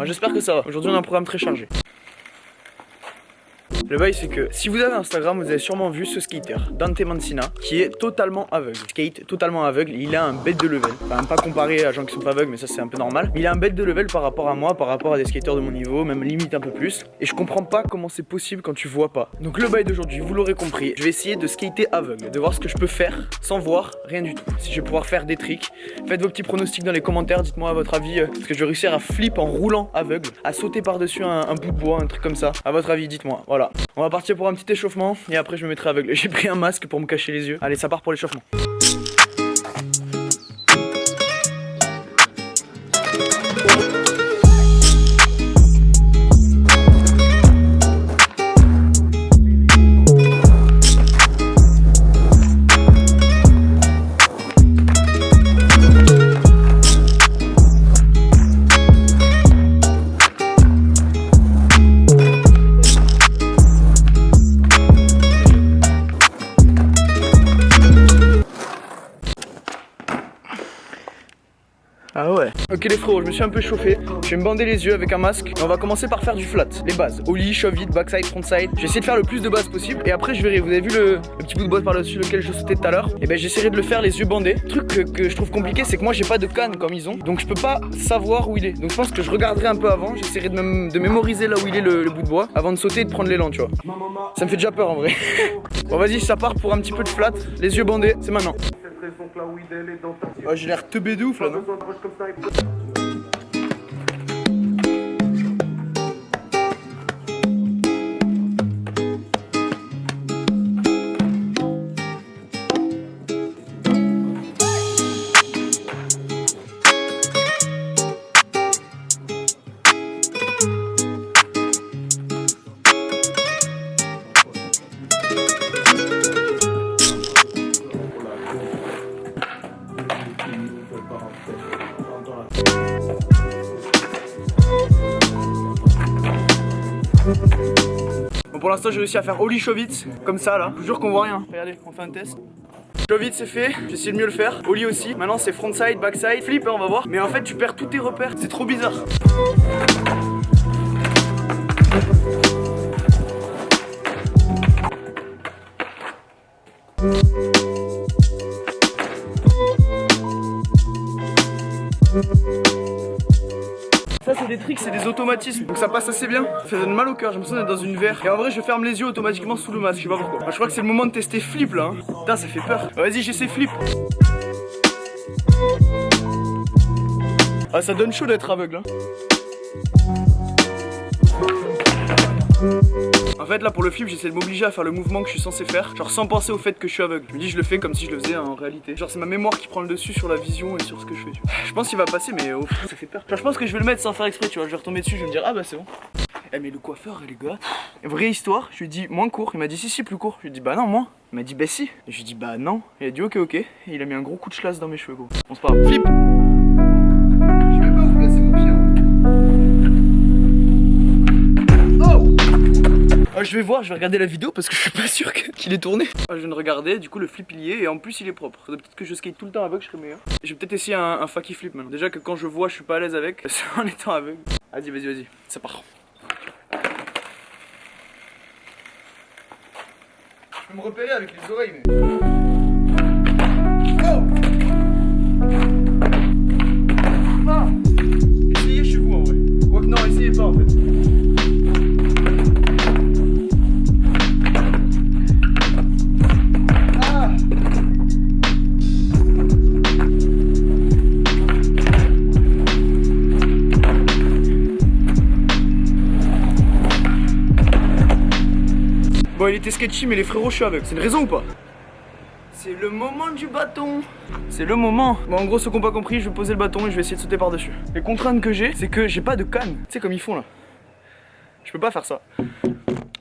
Ouais, j'espère que ça va. Aujourd'hui on a un programme très chargé. Le bail c'est que si vous avez Instagram, vous avez sûrement vu ce skater, Dante Mancina, qui est totalement aveugle. Skate totalement aveugle, il a un bête de level. Enfin pas comparé à gens qui sont pas aveugles, mais ça c'est un peu normal. Mais il a un bête de level par rapport à moi, par rapport à des skaters de mon niveau, même limite un peu plus. Et je comprends pas comment c'est possible quand tu vois pas. Donc le bail d'aujourd'hui, vous l'aurez compris, je vais essayer de skater aveugle, de voir ce que je peux faire sans voir rien du tout. Si je vais pouvoir faire des tricks, faites vos petits pronostics dans les commentaires, dites-moi à votre avis, est-ce que je vais réussir à flip en roulant aveugle, à sauter par-dessus un bout de bois, un truc comme ça. À votre avis, dites-moi, voilà. On va partir pour un petit échauffement et après je me mettrai aveugle. J'ai pris un masque pour me cacher les yeux. Allez, ça part pour l'échauffement. Ah ouais. Ok les frérots, je me suis un peu chauffé. Je vais me bander les yeux avec un masque. Et on va commencer par faire du flat, les bases. Ollie, shove it, backside, frontside. Je vais essayer de faire le plus de bases possible. Et après je verrai, vous avez vu le petit bout de bois par-dessus lequel je sautais tout à l'heure. Et ben j'essaierai de le faire les yeux bandés. Le truc que je trouve compliqué, c'est que moi j'ai pas de canne comme ils ont. Donc je peux pas savoir où il est. Donc je pense que je regarderai un peu avant. J'essaierai de mémoriser là où il est le bout de bois avant de sauter et de prendre l'élan, tu vois. Ça me fait déjà peur en vrai. Bon vas-y, ça part pour un petit peu de flat. Les yeux bandés, c'est maintenant. Oh, j'ai l'air teubé de ouf là, non? Bon, pour l'instant j'ai réussi à faire Ollie Shovitz comme ça là. Je vous jure qu'on voit rien. Regardez, on fait un test. Shovitz c'est fait, j'ai essayé de mieux le faire. Ollie aussi. Maintenant c'est frontside, backside, flip, hein, on va voir. Mais en fait tu perds tous tes repères, c'est trop bizarre. Ça c'est des tricks, c'est des automatismes, donc ça passe assez bien. Ça donne mal au cœur, j'ai l'impression d'être dans une verre. Et en vrai je ferme les yeux automatiquement sous le masque, je sais pas pourquoi. Je crois que c'est le moment de tester flip là, hein. Putain ça fait peur. Vas-y j'essaie flip. Ah ça donne chaud d'être aveugle, hein. En fait là pour le flip j'essaie de m'obliger à faire le mouvement que je suis censé faire, genre sans penser au fait que je suis aveugle. Je me dis je le fais comme si je le faisais en réalité. Genre c'est ma mémoire qui prend le dessus sur la vision et sur ce que je fais, tu vois. Je pense qu'il va passer mais oh, ça fait peur. Genre je pense que je vais le mettre sans faire exprès, tu vois. Je vais retomber dessus, je vais me dire ah bah c'est bon. Eh mais le coiffeur les gars, vraie histoire, je lui ai dit moins court, il m'a dit si plus court. Je lui ai dit bah non moins. Il m'a dit bah si. Et je lui ai dit bah non. Il a dit ok. Et il a mis un gros coup de chlasse dans mes cheveux gros. On se parle. Flip. Je sais même pas où placer mon pied. Je vais voir, je vais regarder la vidéo parce que je suis pas sûr qu'il est tourné. Je viens de regarder, du coup le flip il y est et en plus il est propre. Peut-être que je skate tout le temps aveugle, je serais meilleur. Je vais peut-être essayer un fakie flip maintenant. Déjà que quand je vois je suis pas à l'aise avec, c'est en étant aveugle. Vas-y, ça part. Je peux me repérer avec les oreilles mais... Oh ah essayez chez vous en vrai. Quoique non, essayez pas en fait. Bon il était sketchy mais les frérots je suis aveugle, c'est une raison ou pas? C'est le moment du bâton. C'est le moment. Bon en gros ceux qui n'ont pas compris, je vais poser le bâton et je vais essayer de sauter par dessus. Les contraintes que j'ai, c'est que j'ai pas de canne. Tu sais comme ils font là. Je peux pas faire ça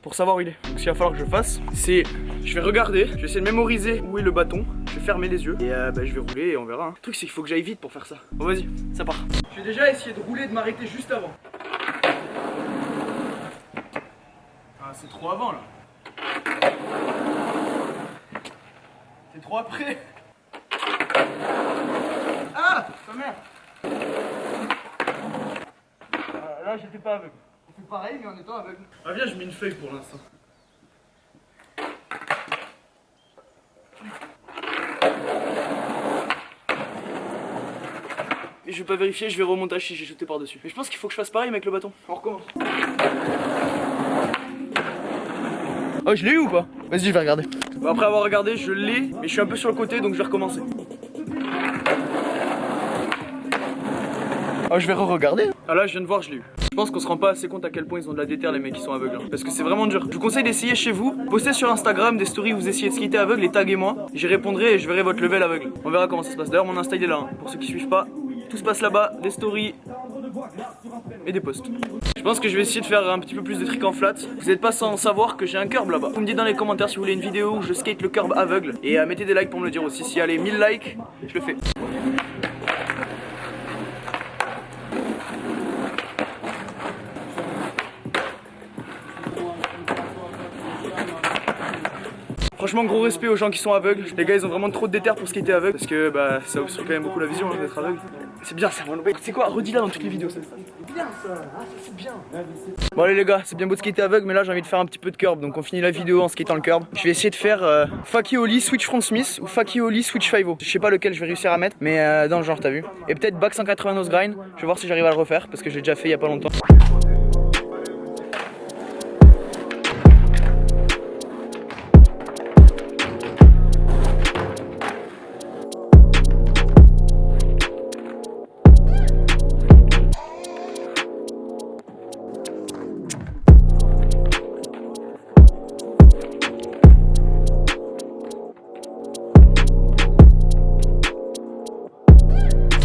pour savoir où il est. Donc ce qu'il va falloir que je fasse, c'est je vais regarder, je vais essayer de mémoriser où est le bâton. Je vais fermer les yeux et bah, je vais rouler et on verra, hein. Le truc c'est qu'il faut que j'aille vite pour faire ça. Bon vas-y, ça part. Je vais déjà essayer de rouler et de m'arrêter juste avant. Ah c'est trop avant là. C'est trop après. Ah sa mère. Là, j'étais pas aveugle. On fait pareil, mais en étant aveugle. Ah, viens, je mets une feuille pour l'instant. Et je vais pas vérifier, je vais remonter si j'ai sauté par-dessus. Mais je pense qu'il faut que je fasse pareil avec le bâton. On recommence. Oh, je l'ai eu ou pas? Vas-y, je vais regarder. Bon, après avoir regardé, je l'ai, mais je suis un peu sur le côté, donc je vais recommencer. Oh, je vais re-regarder. Ah là, je viens de voir, je l'ai eu. Je pense qu'on se rend pas assez compte à quel point ils ont de la déter, les mecs qui sont aveugles. Hein. Parce que c'est vraiment dur. Je vous conseille d'essayer chez vous. Postez sur Instagram des stories où vous essayez de skater aveugle et taguez-moi. J'y répondrai et je verrai votre level aveugle. On verra comment ça se passe. D'ailleurs, mon Insta il est là. Hein. Pour ceux qui suivent pas, tout se passe là-bas. Des stories et des posts. Je pense que je vais essayer de faire un petit peu plus de tricks en flat. Vous n'êtes pas sans savoir que j'ai un curb là-bas. Vous me dites dans les commentaires si vous voulez une vidéo où je skate le curb aveugle. Et mettez des likes pour me le dire aussi. Si allez 1000 likes, je le fais. Franchement, gros respect aux gens qui sont aveugles. Les gars, ils ont vraiment trop de déter pour skater aveugle. Parce que bah, ça obstrue quand même beaucoup la vision hein, d'être aveugle. C'est bien ça, c'est quoi? Redis-la dans toutes les vidéos. C'est bien ça, ah, c'est bien. Bon, allez, les gars, c'est bien beau de skater aveugle, mais là j'ai envie de faire un petit peu de curb. Donc, on finit la vidéo en skatant le curb. Je vais essayer de faire Fakie Ollie Switch Front Smith ou Fakie Ollie Switch 5-0. Je sais pas lequel je vais réussir à mettre, mais dans le genre, t'as vu. Et peut-être back 180 nose grind. Je vais voir si j'arrive à le refaire parce que j'ai déjà fait il y a pas longtemps.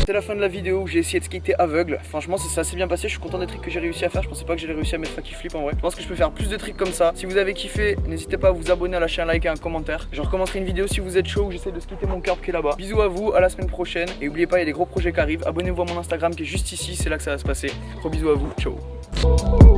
C'est la fin de la vidéo où j'ai essayé de skater aveugle. Franchement, ça s'est assez bien passé. Je suis content des tricks que j'ai réussi à faire. Je pensais pas que j'allais réussir à mettre Fakie Flip en vrai. Je pense que je peux faire plus de tricks comme ça. Si vous avez kiffé, n'hésitez pas à vous abonner, à lâcher un like et un commentaire. Je recommencerai une vidéo si vous êtes chaud où j'essaie de skater mon curb qui est là-bas. Bisous à vous, à la semaine prochaine. Et n'oubliez pas, il y a des gros projets qui arrivent. Abonnez-vous à mon Instagram qui est juste ici, c'est là que ça va se passer. Gros bisous à vous, ciao.